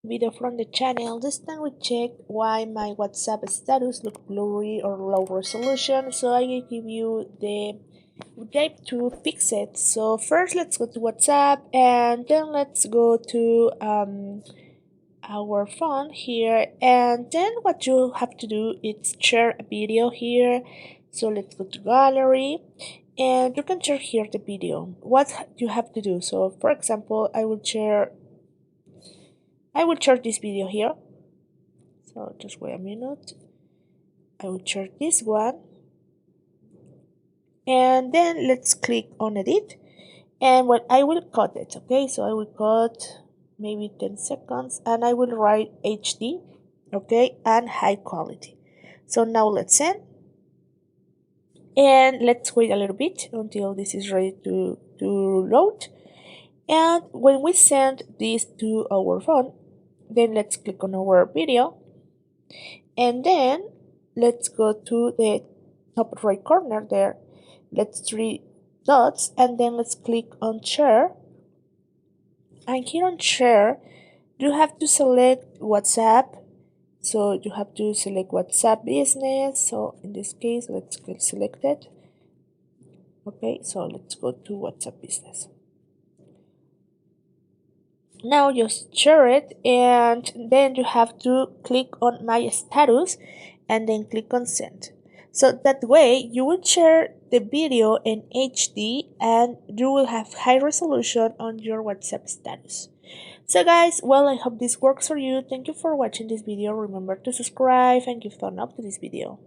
video from the channel. This time we check why my WhatsApp status look blurry or low resolution, so I will give you the guide to fix it. So first let's go to WhatsApp and then let's go to our phone here, and then what you have to do is share a video here. So let's go to gallery and you can share here the video. What you have to do, so for example I will share this video here. So just wait a minute. I will share this one. And then let's click on edit. And what I will cut it, okay? So I will cut maybe 10 seconds and I will write HD, okay? And high quality. So now let's send. And let's wait a little bit until this is ready to load. And when we send this to our phone, then let's click on our video, and then let's go to the top right corner there. Let's three dots and then let's click on share. And here on share you have to select WhatsApp. So you have to select WhatsApp business. So in this case let's get selected. Okay, so let's go to WhatsApp business. Now just share it, and then you have to click on my status and then click on send. So that way you will share the video in HD and you will have high resolution on your WhatsApp status. So guys, well, I hope this works for you. Thank you for watching this video. Remember to subscribe and give thumbs up to this video.